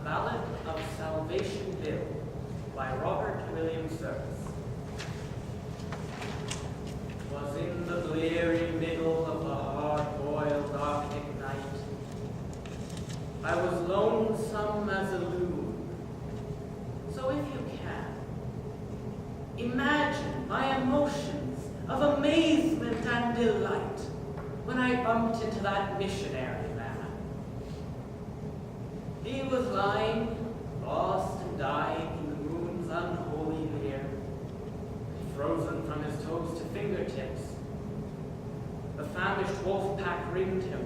Ballad of Salvation Bill by Robert William Service. Was in the bleary middle of the hard-boiled Arctic night. I was lonesome as a loon. So if you can, imagine my emotions of amazement and delight when I bumped into that missionary man. He was lying, lost and dying in the moon's unholy leer, frozen from his toes to fingertips. The famished wolf pack ringed him,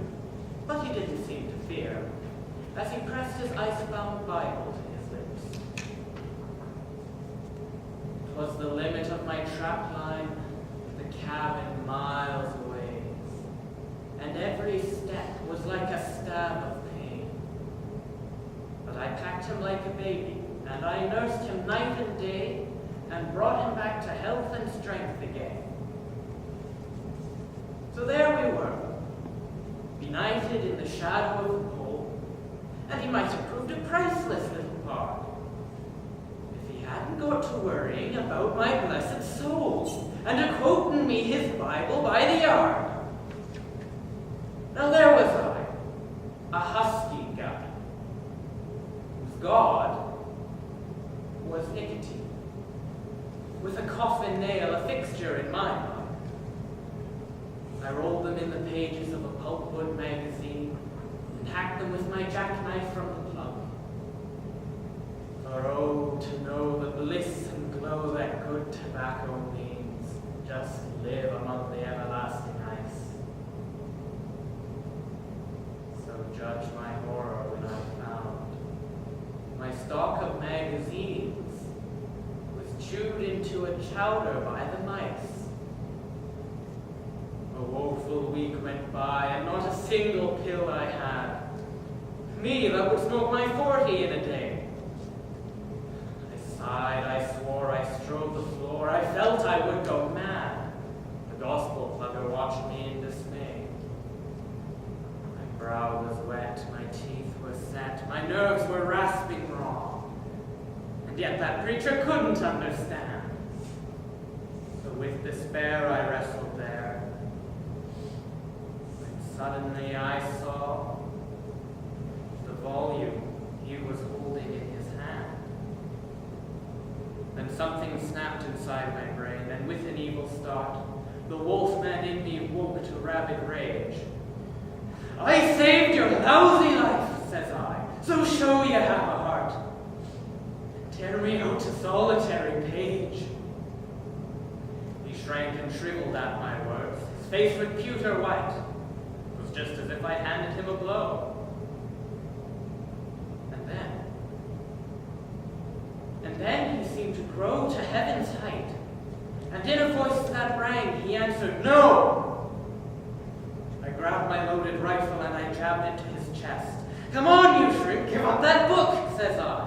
but he didn't seem to fear, as he pressed his ice-bound Bible to his lips. It was the limit of my trap line, the cabin miles away, and every step was like a stab of pain. But I packed him like a baby, and I nursed him night and day, and brought him back to health and strength again. So there we were, benighted in the shadow of the pole, and he might have proved a priceless little part, if he hadn't got to worrying about my blessed soul, and a quoting me his Bible by the yard. Now there was I, a husky guy, whose God was nicotine, with a coffin nail a fixture in my mind. I rolled them in the pages of a pulpwood magazine and hacked them with my jackknife from the plug. For oh, to know the bliss and glow that good tobacco means, just live among the everlasting ice. So judge my horror when I found my stock of magazines was chewed into a chowder by the mice. A woeful week went by, and not a single pill I had. Me that would smoke my 40 in a day. I sighed, I swore, I strode the floor, I felt I would go mad. The gospel plugger watched me in dismay. My brow was wet, my teeth were set, my nerves were rasping wrong. And yet that preacher couldn't understand. So with despair I wrestled there. Suddenly I saw the volume he was holding in his hand. Then something snapped inside my brain, and with an evil start, the wolfman in me woke to rabid rage. I saved your lousy life, says I, so show you have a heart. Tear me out to solitary page. He shrank and shriveled at my words, his face was pewter white. Just as if I handed him a blow. And then he seemed to grow to heaven's height, and in a voice that rang, he answered, "No!" I grabbed my loaded rifle and I jabbed it to his chest. "Come on, you shrimp, give up that book," says I.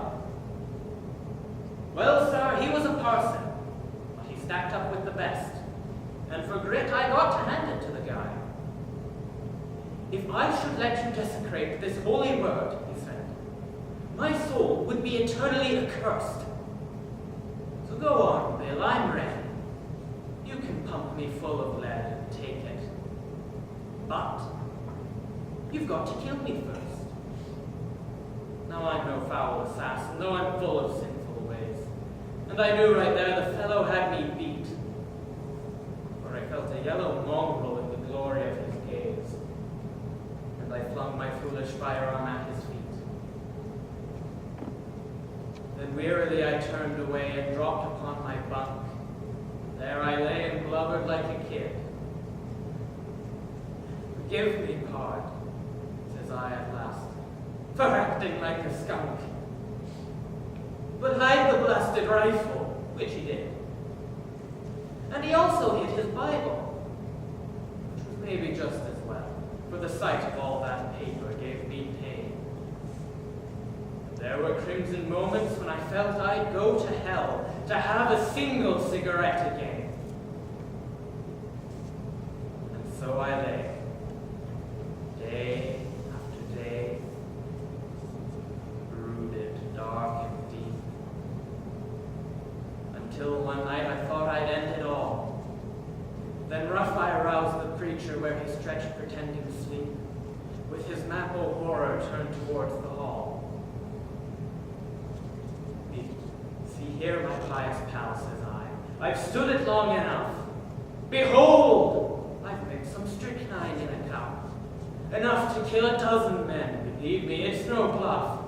Well, sir, he was a parson, but he stacked up with the best, and for grit I got to hand it to the guy. "If I should let you desecrate this holy word," he said, "my soul would be eternally accursed. So go on, Bill, I'm ready. You can pump me full of lead and take it. But you've got to kill me first." Now I'm no foul assassin, though I'm full of sinful ways. And I knew right there the fellow had me beat. For I felt a yellow mongrel in the glory of his gaze. I flung my foolish firearm at his feet. Then wearily I turned away and dropped upon my bunk. There I lay and blubbered like a kid. "Forgive me, pard," says I at last, "for acting like a skunk. But hide the blasted rifle," which he did. And he also hid his Bible, which was maybe just as well. For the sight of all that paper gave me pain. There were crimson moments when I felt I'd go to hell to have a single cigarette again. And so I lay, day after day, brooded. turned towards the hall. See here, my pious pal, says I. I've stood it long enough. Behold, I've mixed some strychnine in a cup. Enough to kill 12 men. Believe me, it's no bluff.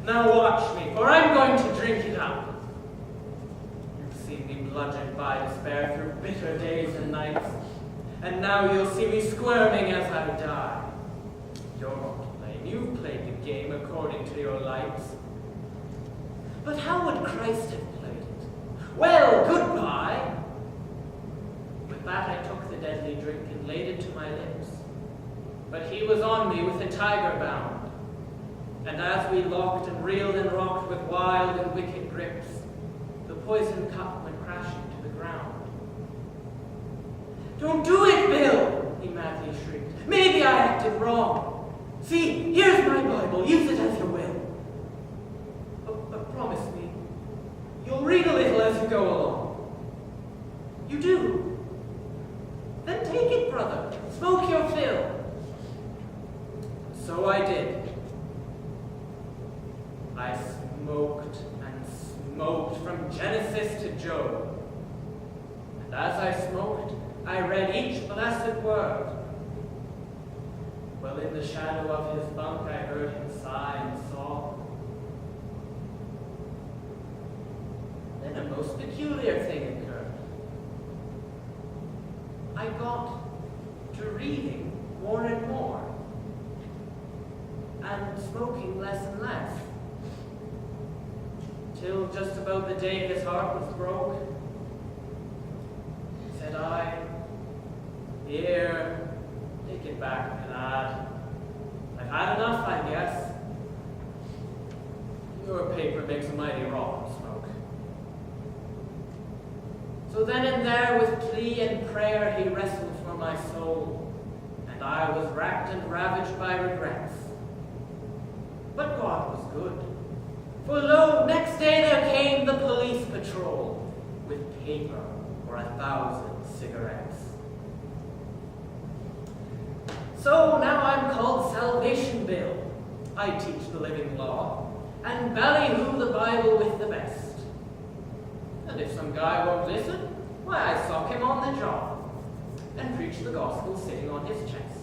Now watch me, for I'm going to drink it up. You've seen me bludgeoned by despair through bitter days and nights, and now you'll see me squirming as I die. You're not to blame. You've played the game according to your lights. But how would Christ have played it? Well, goodbye. With that I took the deadly drink and laid it to my lips. But he was on me with a tiger bound. And as we locked and reeled and rocked with wild and wicked grips, the poison cup went crashing to the ground. Don't do it, Bill, he madly shrieked. Maybe I acted wrong. See, here's my Bible. Use it as you will. But promise me, you'll read a little as you go along. You do? Then take it, brother. Smoke your fill. So I did. I smoked and smoked from Genesis to Job. And as I smoked, I read each blessed word. Well, in the shadow of his bunk, I heard him sigh and sob. Then a most peculiar thing occurred. I got to reading more and more, and smoking less and less, till just about the day his heart was broke. Said I, "Here, take it back, my lad. I've had enough, I guess. Your paper makes a mighty rotten smoke." So then and there, with plea and prayer, he wrestled for my soul, and I was racked and ravaged by regrets. But God was good. For lo, next day there came the police patrol, with paper for 1,000 cigarettes. So now I'm called Salvation Bill. I teach the living law, and ballyhoo the Bible with the best. And if some guy won't listen, why I sock him on the jaw, and preach the gospel sitting on his chest.